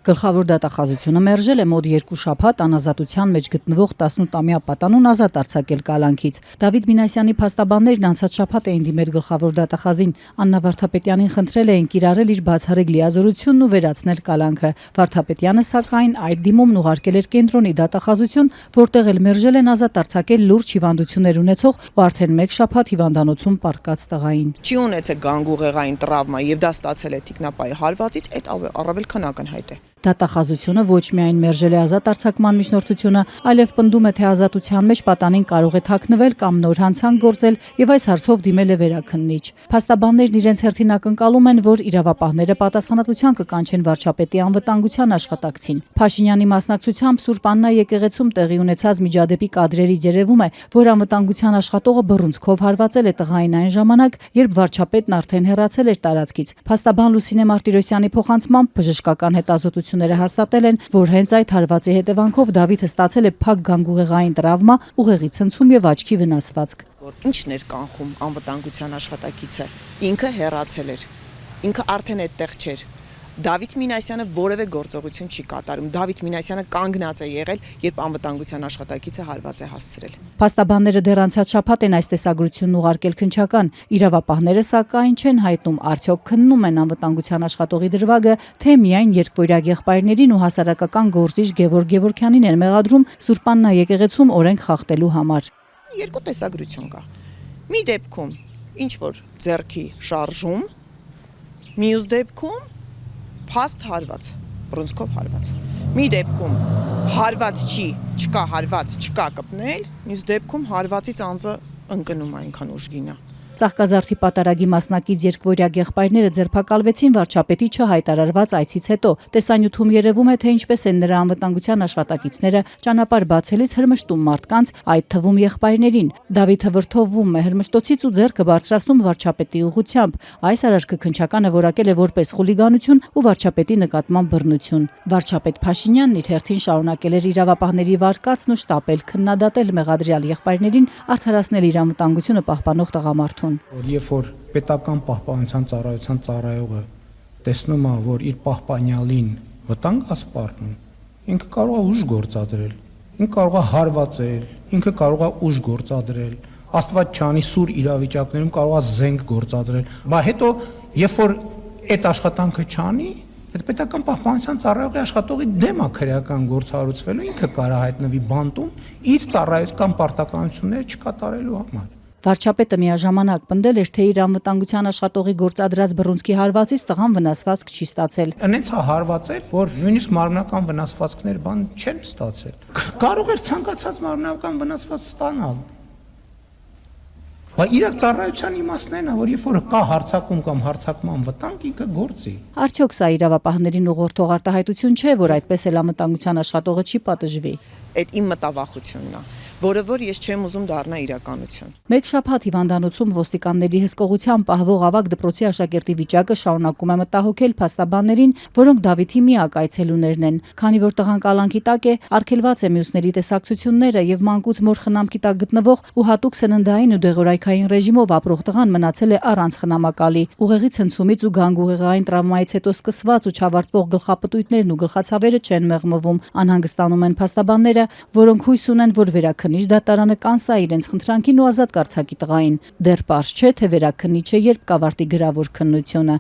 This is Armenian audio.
Գլխավոր դատախազությունը մերժել է մոտ 2 շաբաթ անազատության մեջ գտնվող 18-ամյա պատանուն ազատ արձակել կալանքից։ Դավիթ Մինասյանի փաստաբաններն անցած շաբաթ էին դիմել գլխավոր դատախազին։ Աննա Վարդապետյանին խնդրել էին կիրառել իր բացառիկ լիազորությունն ու վերացնել կալանքը։ Վարդապետյանը, սակայն, այդ դիմումն ուղարկել էր կենտրոնի դատախազություն, որտեղ էլ մերժել են ազատ արձակել լուրջ հիվանդություններ ունեցող ու արդեն 1 շաբաթ հիվանդանոցում պառկած տղային։ Չի ունեցել գանգուղեղային տրավմա եւ դա ստացել է թիկնապայի հարվածից, այդ առավել քան ակնհայտ է։ Դատախազությունը ոչ միայն մերժել է ազատ արձակման միջնորդությունը, այլև պնդում է, թե ազատության մեջ պատանին կարող է թաքնվել կամ նոր հանցանք գործել եւ այս հարցով դիմել է վերաքննիչ։ Փաստաբաններն իրենց հերթին ակնկալում են, որ իրավապահները պատասխանատվության կկանչեն վարչապետի անվտանգության աշխատակցին։ Փաշինյանի մասնակցությամբ Սուրբ Աննա եկեղեցում տեղի ունեցած միջադեպի կադրերից երևում է, որ անվտանգության աշխատողը բռունցքով հարվածել է տղային այն ժամանակ, երբ վարչապետն արդեն հեռացել էր տարածքից։ Փաստաբան Լուսինե Մարտիրոսյանի փոխանցմամբ բժշկական հետազոտությունները հաստատել են, որ հենց այդ հարվածի հետևանքով Դավիթը ստացել է փակ գանգուղեղային տրավմա, ուղեղի ցնցում եւ աչքի վնասվածք։ Ինչն էր կանխում անվտանգության աշխատակիցը։ Ինքը հեռացել էր։ Ինքը արդեն այդտեղ չէր։ Դավիթ Մինասյանը որևէ գործողություն չի կատարում։ Դավիթ Մինասյանը կանգնած է եղել, երբ անվտանգության աշխատակիցը հարված է հասցրել։ Փաստաբանները դեռ անցած շաբաթ են այս տեսագրությունն ուղարկել քննչական։ Իրավապահները սակայն չեն հայտնում, արդյոք քննում են անվտանգության աշխատողի դրվագը, թե միայն երկվորյակ եղբայրներին ու հասարակական գործիչ Գևորգ Գևորգյանին են մեղադրում Սուրբ Աննա եկեղեցում օրենք խախտելու համար։ Երկու տեսագրություն կա։ Մի դեպքում ինչ որ ձեռքի շարժում, մյուս դեպքում փաստ հարված, բռունցքով հարված։ Մի դեպքում հարված չի, չկա հարված, չկա կպնել, մյուս դեպքում հարվածից անձը ընկնում այնքան ուժգին է։ Ծաղկազարդի պատարագի մասնակից երկվորյակ եղբայրները ձերբակալվեցին վարչապետի չհայտարարված այցից հետո։ Տեսանյութում երևում է, թե ինչպես են նրա անվտանգության աշխատակիցները ճանապարհ բացելիս հրմշտում մարդկանց, այդ թվում եղբայրներին։ Դավիթը վրդովվում է հրմշտոցից ու ձեռքը բարձրացնում վարչապետի ուղղությամբ։ Այս արարքը քննչականը որակել է որպես խուլիգանություն ու վարչապետի նկատմամբ բռնություն։ Վարչապետ Փաշինյանն իր հերթին շարունակել էր իրավապահների վարկածն ու շտապել քննադատել մեղադրյալ եղբայրներին, արդարացնել իր անվտանգությունը պահպանող տղամարդուն։ Երբ որ պետական պահպանության ծառայության ծառայողը տեսնում է, որ իր պահպանյալին վտանգ է սպառնում, ինքը կարող է ուժ գործադրել, ինքը կարող է հարվածել, ինքը կարող է ուժ գործադրել, Աստված չանի սուր իրավիճակներում կարող է զենք գործադրել, բայց հետո երբ որ այդ աշխատանքը չանի, այդ պետական պահպանության ծառայողի աշխատողի դեմ է քրեական գործ հարուցվելու, ինքը կարող է հայտնվի բանտում իր ծառայական պարտականությունները չկատարելու համար։ Վարչապետը միաժամանակ պնդել էր, թե իր անվտանգության աշխատողի գործադրած բռունցքի հարվածից տղան վնասվածք չի ստացել։ Այնց է հարվածել, որ նույնիսկ մարմնական վնասվածքներ բան չեն ստացել։ Կարող էր ցանկացած մարմնական վնասվածք ստանալ։ Բայց իր ծառայության իմաստն այն է, որ երբ որ կա հարցակում կամ հարցակման վտանգ, ինքը գործի։ Արդյոք սա իրավապահներին ուղղորդող արտահայտություն չէ, որ այդպես էլ անվտանգության աշխատողը չի պատժվի։ Այդ իմ մտավախությունն է, որը որ ես չեմ ուզում դառնա իրականություն։ 1 շաբաթ հիվանդանոցում ոստիկանների հսկողությամբ պահվող ավագ դպրոցի աշակերտի վիճակը շարունակում է մտահոգել փաստաբաններին, որոնք Դավիթի միակ այցելուներն են։ Քանի որ տղան կալանքի տակ է, արգելված է մյուսների տեսակցությունները եւ մանկուց մոր խնամքի տակ գտնվող ու հատուկ սննդային ու դեղորայքային ռեժիմով ապրող տղան մնացել է առանց խնամակալի։ Ուղեղի ցնցումից ու գանգուղեղային տրավմայից հետո սկսված ու չավարտվող գլխապտույտներն ու գլխացավերը չեն մեղմվում։ Անհանգստանում են փաստաբանները, որոնք հույս ունեն, որ վերաքննիչ դատարանը կանսա իրենց խնդրանքին ու ազատ կարձակի տղային։ Դեռ պարզ չէ, թե վերաքննիչը երբ կավարտի գրավոր քննությունը։